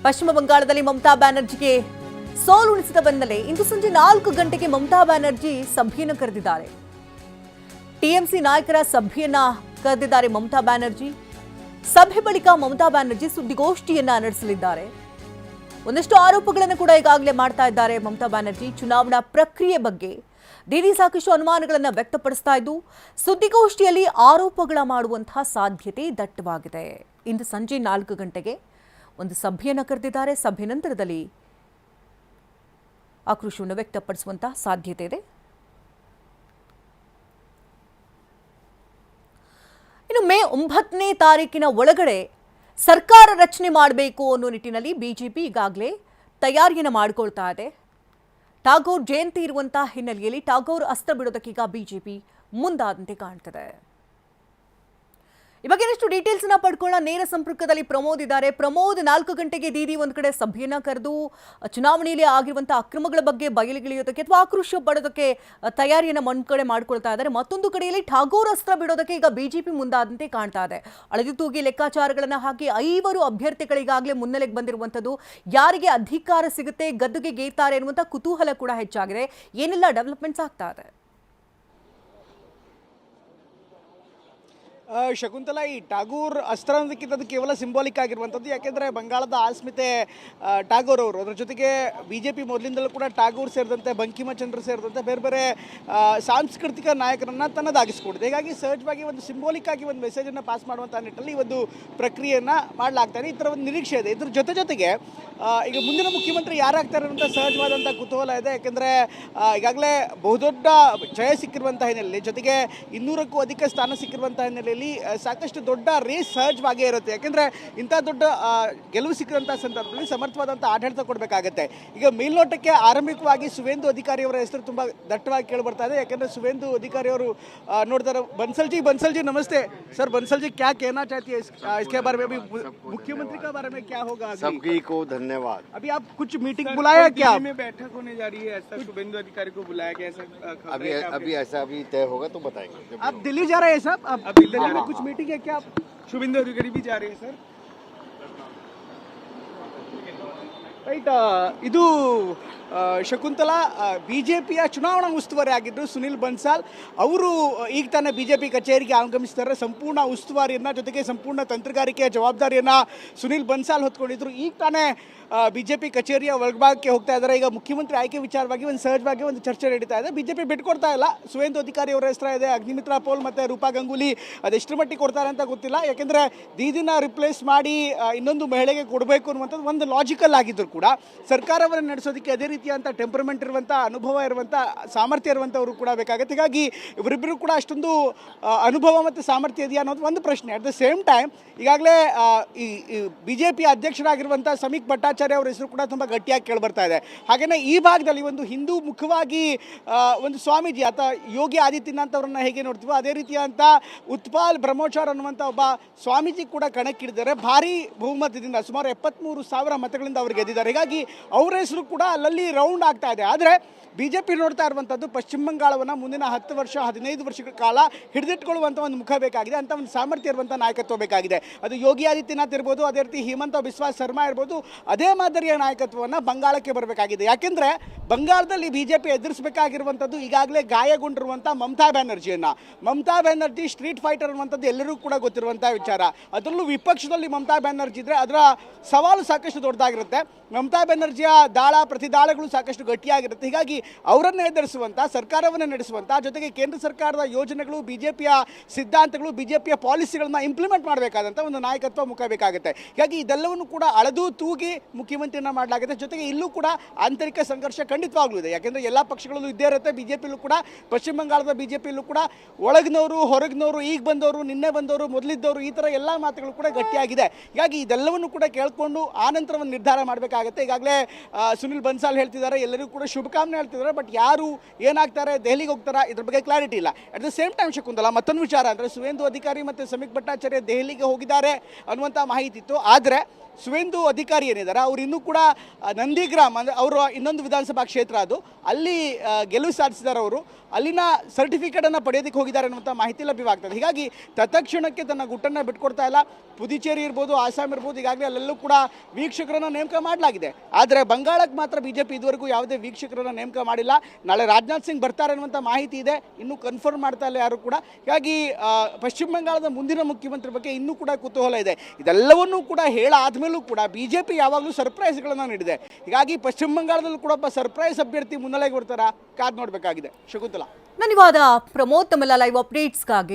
ಪಶ್ಚಿಮ ಬಂಗಾಳದಲ್ಲಿ ಮಮತಾ ಬ್ಯಾನರ್ಜಿಗೆ ಸೋಲುಣಿಸಿದ ಬೆನ್ನಲ್ಲೇ ಇಂದು ಸಂಜೆ 4 ಗಂಟೆಗೆ ಮಮತಾ ಬ್ಯಾನರ್ಜಿ ಸಭೆಯನ್ನು ಕರೆದಿದ್ದಾರೆ. ಟಿಎಂಸಿ ನಾಯಕರ ಸಭೆಯನ್ನ ಕರೆದಿದ್ದಾರೆ ಮಮತಾ ಬ್ಯಾನರ್ಜಿ. ಸಭೆ ಬಳಿಕ ಮಮತಾ ಬ್ಯಾನರ್ಜಿ ಸುದ್ದಿಗೋಷ್ಠಿಯನ್ನ ನಡೆಸಲಿದ್ದಾರೆ. ಒಂದಷ್ಟು ಆರೋಪಗಳನ್ನು ಕೂಡ ಈಗಾಗಲೇ ಮಾಡ್ತಾ ಇದ್ದಾರೆ ಮಮತಾ ಬ್ಯಾನರ್ಜಿ. ಚುನಾವಣಾ ಪ್ರಕ್ರಿಯೆ ಬಗ್ಗೆ ದಿಢೀರ್ ಸಾಕಷ್ಟು ಅನುಮಾನಗಳನ್ನು ವ್ಯಕ್ತಪಡಿಸ್ತಾ ಇದ್ದು ಸುದ್ದಿಗೋಷ್ಠಿಯಲ್ಲಿ ಆರೋಪಗಳ ಮಾಡುವಂತಹ ಸಾಧ್ಯತೆ ದಟ್ಟವಾಗಿದೆ. ಇಂದು ಸಂಜೆ 4 ಗಂಟೆಗೆ ಒಂದು ಸಭೆಯನ್ನು ಕರೆದಿದ್ದಾರೆ. ಸಭೆ ನಂತರದಲ್ಲಿ ಆಕ್ರೋಶವನ್ನು ವ್ಯಕ್ತಪಡಿಸುವಂತಹ ಸಾಧ್ಯತೆ ಇದೆ. ಇನ್ನು ಮೇ 9ನೇ ತಾರೀಕಿನ ಒಳಗಡೆ ಸರ್ಕಾರ ರಚನೆ ಮಾಡಬೇಕು ಅನ್ನೋ ನಿಟ್ಟಿನಲ್ಲಿ ಬಿಜೆಪಿ ಈಗಾಗಲೇ ತಯಾರಿಯನ್ನು ಮಾಡಿಕೊಳ್ತಾ ಇದೆ. ಟಾಗೋರ್ ಜಯಂತಿ ಇರುವಂತಹ ಹಿನ್ನೆಲೆಯಲ್ಲಿ ಟಾಗೋರ್ ಅಸ್ತ್ರ ಬಿಡೋದಕ್ಕೀಗ ಬಿಜೆಪಿ ಮುಂದಾದಂತೆ ಕಾಣ್ತದೆ. ಈ ಬಗ್ಗೆ ಎಷ್ಟು ಡೀಟೇಲ್ಸ್ ಅನ್ನ ಪಡ್ಕೊಳ್ಳೋಣ. ನೇರ ಸಂಪರ್ಕದಲ್ಲಿ ಪ್ರಮೋದ್ ಇದ್ದಾರೆ. ಪ್ರಮೋದ್, 4 ಗಂಟೆಗೆ ದೀದಿ ಒಂದ್ ಕಡೆ ಸಭೆಯನ್ನ ಕರೆದು ಚುನಾವಣೆಯಲ್ಲಿ ಆಗಿರುವಂತಹ ಅಕ್ರಮಗಳ ಬಗ್ಗೆ ಬಯಲಿಗಿಳಿಯೋದಕ್ಕೆ ಅಥವಾ ಆಕ್ರೋಶ ಪಡೋದಕ್ಕೆ ತಯಾರಿಯನ್ನ ಒಂದ್ ಕಡೆ ಮಾಡ್ಕೊಳ್ತಾ ಇದ್ದಾರೆ. ಮತ್ತೊಂದು ಕಡೆಯಲ್ಲಿ ಠಾಗೋರ್ ಅಸ್ತ್ರ ಬಿಡೋದಕ್ಕೆ ಈಗ ಬಿಜೆಪಿ ಮುಂದಾದಂತೆ ಕಾಣ್ತಾ ಇದೆ. ಅಳೆದು ತೂಗಿ ಲೆಕ್ಕಾಚಾರಗಳನ್ನ ಹಾಕಿ 5 ಅಭ್ಯರ್ಥಿಗಳಿಗಾಗಲೇ ಮುನ್ನೆಲೆಗೆ ಬಂದಿರುವಂತದ್ದು. ಯಾರಿಗೆ ಅಧಿಕಾರ ಸಿಗುತ್ತೆ, ಗದ್ದುಗೆ ಗೇರ್ತಾರೆ ಅನ್ನುವಂಥ ಕುತೂಹಲ ಕೂಡ ಹೆಚ್ಚಾಗಿದೆ. ಏನೆಲ್ಲ ಡೆವಲಪ್ಮೆಂಟ್ಸ್ ಆಗ್ತಾ ಇದೆ? ಶಕುಂತಲಾ, ಈ ಟಾಗೂರ್ ಅಸ್ತ್ರ ಅನ್ನೋದಕ್ಕಿಂತ ಅದು ಕೇವಲ ಸಿಂಬಾಲಿಕ್ ಆಗಿರುವಂಥದ್ದು. ಯಾಕೆಂದರೆ ಬಂಗಾಳದ ಆಸ್ಮಿತೆ ಟಾಗೋರ್ ಅವರು, ಅದರ ಜೊತೆಗೆ BJP ಮೊದಲಿಂದಲೂ ಕೂಡ ಟಾಗೂರ್ ಸೇರಿದಂತೆ ಬಂಕಿಮಚಂದ್ರ ಸೇರಿದಂತೆ ಬೇರೆ ಬೇರೆ ಸಾಂಸ್ಕೃತಿಕ ನಾಯಕರನ್ನು ತನ್ನದಾಗಿಸ್ಕೊಂಡಿದೆ. ಹೀಗಾಗಿ ಸಹಜವಾಗಿ ಒಂದು ಸಿಂಬಾಲಿಕ್ ಆಗಿ ಒಂದು ಮೆಸೇಜನ್ನು ಪಾಸ್ ಮಾಡುವಂಥ ನಿಟ್ಟಲ್ಲಿ ಒಂದು ಪ್ರಕ್ರಿಯೆಯನ್ನು ಮಾಡಲಾಗ್ತಾರೆ. ಈ ಥರ ಒಂದು ನಿರೀಕ್ಷೆ ಇದೆ. ಇದ್ರ ಜೊತೆಗೆ ಈಗ ಮುಂದಿನ ಮುಖ್ಯಮಂತ್ರಿ ಯಾರಾಗ್ತಾರೆ ಅಂತ ಸಹಜವಾದಂಥ ಕುತೂಹಲ ಇದೆ. ಯಾಕೆಂದರೆ ಈಗಾಗಲೇ ಬಹುದೊಡ್ಡ ಜಯ ಸಿಕ್ಕಿರುವಂಥ ಹಿನ್ನೆಲೆಯಲ್ಲಿ, ಜೊತೆಗೆ 200ಕ್ಕೂ ಅಧಿಕ ಸ್ಥಾನ ಸಿಕ್ಕಿರುವಂಥ ಹಿನ್ನೆಲೆಯಲ್ಲಿ ಸಾಕಷ್ಟು ದೊಡ್ಡ ರೇಸ್ ಸಹಜವಾಗೇ ಇರುತ್ತೆ. ಯಾಕೆಂದರೆ ಇಂಥ ದೊಡ್ಡ ಗೆಲುವು ಸಿಕ್ಕಿದಂಥ ಸಂದರ್ಭದಲ್ಲಿ ಸಮರ್ಥವಾದಂಥ ಆಡಳಿತ ಕೊಡಬೇಕಾಗತ್ತೆ. ಈಗ ಮೇಲ್ನೋಟಕ್ಕೆ ಆರಂಭಿಕವಾಗಿ ಸುವೇಂದು ಅಧಿಕಾರಿ ಅವರ ಹೆಸರು ತುಂಬ ದಟ್ಟವಾಗಿ ಕೇಳಿ ಬರ್ತಾ ಇದೆ. ಯಾಕೆಂದರೆ ಸುವೇಂದು ಅಧಿಕಾರಿ ಅವರು ನೋಡ್ತಾರೆ. बंसल जी नमस्ते सर. बंसल जी क्या कहना चाहती है इसके बारे में? अभी मुख्यमंत्री के बारे में क्या होगा? सभी को धन्यवाद. अभी आप कुछ मीटिंग बुलाया क्या? में बैठक होने जा रही है, ऐसा शुभेंदु अधिकारी को बुलाया गया, ऐसा अभी ऐसा अभी तय होगा तो बताएंगे. आप दिल्ली जा रहे हैं साहब? अब दिल्ली जा रहे हैं. कुछ मीटिंग है क्या? शुभेंदु अधिकारी भी जा रहे हैं सर. ರೈಟ್, ಇದು ಶಕುಂತಲಾ, BJPಯ ಚುನಾವಣಾ ಉಸ್ತುವಾರಿ ಆಗಿದ್ದರು ಸುನಿಲ್ ಬನ್ಸಾಲ್ ಅವರು ಈಗ ತಾನೇ BJP ಕಚೇರಿಗೆ ಆಗಮಿಸ್ತಾರೆ. ಸಂಪೂರ್ಣ ಉಸ್ತುವಾರಿಯನ್ನು, ಜೊತೆಗೆ ಸಂಪೂರ್ಣ ತಂತ್ರಗಾರಿಕೆಯ ಜವಾಬ್ದಾರಿಯನ್ನು ಸುನಿಲ್ ಬನ್ಸಾಲ್ ಹೊತ್ಕೊಂಡಿದ್ರು. ಈಗ ತಾನೇ BJP ಕಚೇರಿಯ ಒಳಭಾಗಕ್ಕೆ ಹೋಗ್ತಾ ಇದ್ದಾರೆ. ಈಗ ಮುಖ್ಯಮಂತ್ರಿ ಆಯ್ಕೆ ವಿಚಾರವಾಗಿ ಒಂದು ಸಹಜವಾಗಿ ಒಂದು ಚರ್ಚೆ ನಡೀತಾ ಇದೆ. BJP ಬಿಟ್ಕೊಡ್ತಾ ಇಲ್ಲ. ಸುವೇಂದು ಅಧಿಕಾರಿ ಅವರ ಹೆಸರು ಇದೆ, ಅಗ್ನಿಮಿತ್ರಾ ಪೋಲ್ ಮತ್ತು ರೂಪಾ ಗಂಗೂಲಿ ಅದೆಷ್ಟರ ಮಟ್ಟಿಗೆ ಕೊಡ್ತಾರೆ ಅಂತ ಗೊತ್ತಿಲ್ಲ. ಯಾಕೆಂದರೆ ದೀದಿನ ರಿಪ್ಲೇಸ್ ಮಾಡಿ ಇನ್ನೊಂದು ಮಹಿಳೆಗೆ ಕೊಡಬೇಕು ಅನ್ನುವಂಥದ್ದು ಒಂದು ಲಾಜಿಕಲ್ ಆಗಿದ್ದರು ಕೂಡ ಸರ್ಕಾರವನ್ನು ನಡೆಸೋದಕ್ಕೆ ಅದೇ ರೀತಿಯಂಥ ಟೆಂಪರ್ಮೆಂಟ್ ಇರುವಂಥ, ಅನುಭವ ಇರುವಂಥ, ಸಾಮರ್ಥ್ಯ ಇರುವಂಥವರು ಕೂಡ ಬೇಕಾಗುತ್ತೆ. ಹೀಗಾಗಿ ಇವರಿಬ್ಬರು ಕೂಡ ಅಷ್ಟೊಂದು ಅನುಭವ ಮತ್ತು ಸಾಮರ್ಥ್ಯ ಇದೆಯಾ ಅನ್ನೋದು ಒಂದು ಪ್ರಶ್ನೆ. ಅಟ್ ದ ಸೇಮ್ ಟೈಮ್ ಈಗಾಗಲೇ ಈ BJP ಅಧ್ಯಕ್ಷರಾಗಿರುವಂಥ ಸಮೀಕ್ ಭಟ್ಟಾಚಾರ್ಯ ಅವರ ಹೆಸರು ಕೂಡ ತುಂಬ ಗಟ್ಟಿಯಾಗಿ ಕೇಳಿಬರ್ತಾ ಇದೆ. ಹಾಗೆಯೇ ಈ ಭಾಗದಲ್ಲಿ ಒಂದು ಹಿಂದೂ ಮುಖವಾಗಿ ಒಂದು ಸ್ವಾಮೀಜಿ ಅಥವಾ ಯೋಗಿ ಆದಿತ್ಯನಾಥ್ ಅವರನ್ನ ಹೇಗೆ ನೋಡ್ತೀವೋ ಅದೇ ರೀತಿಯಂಥ ಉತ್ಪಾಲ್ ಬ್ರಹ್ಮೋಚಾರ್ ಅನ್ನುವಂಥ ಒಬ್ಬ ಸ್ವಾಮೀಜಿ ಕೂಡ ಕಣಕ್ಕಿಳಿದ್ದಾರೆ. ಭಾರಿ ಬಹುಮತದಿಂದ ಸುಮಾರು 73,000 ಮತಗಳಿಂದ ಅವರು ಗೆದ್ದಿದ್ದಾರೆ. ಹೀಗಾಗಿ ಅವರ ಹೆಸರು ಕೂಡ ಅಲ್ಲಲ್ಲಿ ರೌಂಡ್ ಆಗ್ತಾ ಇದೆ. ಆದರೆ BJP ನೋಡ್ತಾ ಇರುವಂಥದ್ದು ಪಶ್ಚಿಮ ಬಂಗಾಳವನ್ನು ಮುಂದಿನ 10 ವರ್ಷ 15 ವರ್ಷಗಳ ಕಾಲ ಹಿಡಿದಿಟ್ಕೊಳ್ಳುವಂಥ ಒಂದು ಮುಖ ಬೇಕಾಗಿದೆ, ಅಂತ ಒಂದು ಸಾಮರ್ಥ್ಯ ಇರುವಂಥ ನಾಯಕತ್ವ ಬೇಕಾಗಿದೆ. ಅದು ಯೋಗಿ ಆದಿತ್ಯನಾಥ್ ಇರ್ಬೋದು, ಅದೇ ರೀತಿ ಹಿಮಂತ ಬಿಸ್ವಾ ಶರ್ಮಾ ಇರ್ಬೋದು. ಅದೇ ಮಾದರಿಯ ನಾಯಕತ್ವವನ್ನು ಬಂಗಾಳಕ್ಕೆ ಬರಬೇಕಾಗಿದೆ. ಯಾಕೆಂದರೆ ಬಂಗಾಳದಲ್ಲಿ BJP ಎದುರಿಸಬೇಕಾಗಿರುವಂಥದ್ದು ಈಗಾಗಲೇ ಗಾಯಗೊಂಡಿರುವಂಥ ಮಮತಾ ಬ್ಯಾನರ್ಜಿಯನ್ನು. ಮಮತಾ ಬ್ಯಾನರ್ಜಿ ಸ್ಟ್ರೀಟ್ ಫೈಟರ್ ಅನ್ನುವಂಥದ್ದು ಎಲ್ಲರಿಗೂ ಕೂಡ ಗೊತ್ತಿರುವಂಥ ವಿಚಾರ. ಅದರಲ್ಲೂ ವಿಪಕ್ಷದಲ್ಲಿ ಮಮತಾ ಬ್ಯಾನರ್ಜಿ ಇದ್ದರೆ ಅದರ ಸವಾಲು ಸಾಕಷ್ಟು ದೊಡ್ಡದಾಗಿರುತ್ತೆ. ಮಮತಾ ಬ್ಯಾನರ್ಜಿಯ ದಾಳ ಪ್ರತಿದಾಳಗಳು ಸಾಕಷ್ಟು ಗಟ್ಟಿಯಾಗಿರುತ್ತೆ. ಹೀಗಾಗಿ ಅವರನ್ನು ಎದುರಿಸುವಂಥ, ಸರ್ಕಾರವನ್ನು ನಡೆಸುವಂಥ, ಜೊತೆಗೆ ಕೇಂದ್ರ ಸರ್ಕಾರದ ಯೋಜನೆಗಳು, BJPಯ ಸಿದ್ಧಾಂತಗಳು, BJPಯ ಪಾಲಿಸಿಗಳನ್ನ ಇಂಪ್ಲಿಮೆಂಟ್ ಮಾಡಬೇಕಾದಂಥ ಒಂದು ನಾಯಕತ್ವ ಮುಖ ಬೇಕಾಗುತ್ತೆ. ಹೀಗಾಗಿ ಇದೆಲ್ಲವನ್ನು ಕೂಡ ಅಳೆದು ತೂಗಿ ಮುಖ್ಯಮಂತ್ರಿಯನ್ನು ಮಾಡಲಾಗುತ್ತೆ. ಜೊತೆಗೆ ಇಲ್ಲೂ ಕೂಡ ಆಂತರಿಕ ಸಂಘರ್ಷ ಖಂಡಿತವಾಗ್ಲೂ ಇದೆ. ಯಾಕೆಂದರೆ ಎಲ್ಲ ಪಕ್ಷಗಳಲ್ಲೂ ಇದ್ದೇ ಇರುತ್ತೆ. BJPಯಲ್ಲೂ ಕೂಡ, ಪಶ್ಚಿಮ ಬಂಗಾಳದ BJPಯಲ್ಲೂ ಕೂಡ ಒಳಗಿನವರು, ಹೊರಗಿನವರು, ಈಗ ಬಂದವರು, ನಿನ್ನೆ ಬಂದವರು, ಮೊದಲಿದ್ದವರು, ಈ ಥರ ಎಲ್ಲ ಮಾತುಗಳು ಕೂಡ ಗಟ್ಟಿಯಾಗಿದೆ. ಹೀಗಾಗಿ ಇದೆಲ್ಲವನ್ನು ಕೂಡ ಕೇಳಿಕೊಂಡು ಆನಂತರ ಒಂದು ನಿರ್ಧಾರ ಮಾಡಬೇಕಾಗುತ್ತೆ. ನೋಡಬೇಕಾಗುತ್ತೆ. ಈಗಾಗಲೇ ಸುನಿಲ್ ಬನ್ಸಾಲ್ ಹೇಳ್ತಿದ್ದಾರೆ, ಎಲ್ಲರಿಗೂ ಕೂಡ ಶುಭಕಾಮನೆ ಹೇಳ್ತಿದ್ದಾರೆ. ಬಟ್ ಯಾರು ಏನಾಗ್ತಾರೆ, ದೆಹಲಿಗೆ ಹೋಗ್ತಾರಾ, ಇದ್ರ ಬಗ್ಗೆ ಕ್ಲಾರಿಟಿ ಇಲ್ಲ. At the same time Shakuntala, ಮತ್ತೊಂದು ವಿಚಾರ ಅಂದರೆ ಸುವೇಂದು ಅಧಿಕಾರಿ ಮತ್ತು ಸಮೀಕ್ ಭಟ್ಟಾಚಾರ್ಯ ದೆಹಲಿಗೆ ಹೋಗಿದ್ದಾರೆ ಅನ್ನುವಂಥ ಮಾಹಿತಿ ಇತ್ತು. ಆದರೆ ಸುವೇಂದು ಅಧಿಕಾರಿ ಏನಿದ್ದಾರೆ ಅವ್ರು ಇನ್ನೂ ಕೂಡ ನಂದಿಗ್ರಾಮ್ ಅಂದರೆ ಅವರು ಇನ್ನೊಂದು ವಿಧಾನಸಭಾ ಕ್ಷೇತ್ರ, ಅದು ಅಲ್ಲಿ ಗೆಲುವು ಸಾಧಿಸಿದ್ದಾರೆ. ಅವರು ಅಲ್ಲಿನ ಸರ್ಟಿಫಿಕೇಟನ್ನು ಪಡೆಯೋದಕ್ಕೆ ಹೋಗಿದ್ದಾರೆ ಅನ್ನುವಂಥ ಮಾಹಿತಿ ಲಭ್ಯವಾಗ್ತದೆ. ಹೀಗಾಗಿ ತತ್ಕ್ಷಣಕ್ಕೆ ತನ್ನ ಗುಟ್ಟನ್ನು ಬಿಟ್ಕೊಡ್ತಾ ಇಲ್ಲ. ಪುದುಚೇರಿ ಇರ್ಬೋದು, ಆಸಾಮ್ ಇರ್ಬೋದು, ಈಗಾಗಲೇ ಅಲ್ಲೆಲ್ಲೂ ಕೂಡ ವೀಕ್ಷಕರನ್ನು ನೇಮಕ ಮಾಡಲಾಗಿದೆ. ಆದರೆ ಬಂಗಾಳಕ್ಕೆ ಮಾತ್ರ BJP ಇದುವರೆಗೂ ಯಾವುದೇ ವೀಕ್ಷಕರನ್ನು ನೇಮಕ ಮಾಡಿಲ್ಲ. ನಾಳೆ ರಾಜನಾಥ್ ಸಿಂಗ್ ಬರ್ತಾರೆ ಅನ್ನುವಂಥ ಮಾಹಿತಿ ಇದೆ, ಇನ್ನೂ ಕನ್ಫರ್ಮ್ ಮಾಡ್ತಾ ಇಲ್ಲ ಯಾರು ಕೂಡ. ಹೀಗಾಗಿ ಪಶ್ಚಿಮ ಬಂಗಾಳದ ಮುಂದಿನ ಮುಖ್ಯಮಂತ್ರಿ ಬಗ್ಗೆ ಇನ್ನೂ ಕೂಡ ಕುತೂಹಲ ಇದೆ. ಇದೆಲ್ಲವನ್ನೂ ಕೂಡ ಹೇಳಾದ್ಮೇಲೂ ಕೂಡ BJP ಯಾವಾಗಲೂ ಸರ್ಪ್ರೈಸ್ಗಳನ್ನು ನೀಡಿದೆ. ಹೀಗಾಗಿ ಪಶ್ಚಿಮ ಬಂಗಾಳದಲ್ಲೂ ಕೂಡ ಒಬ್ಬ ಸರ್ಪ್ರೈಸ್ ಅಭ್ಯರ್ಥಿ ಮುನ್ನೆಲೆಗೆ ಬರ್ತಾರಾ, ಕಾದು ನೋಡಬೇಕಾಗಿದೆ. ಶಕುಂತಲಾ, ಧನ್ಯವಾದ ಪ್ರಮೋದ್, ತಮ್ಮೆಲ್ಲ ಲೈವ್ ಅಪ್ಡೇಟ್ಸ್ಗಾಗಿ.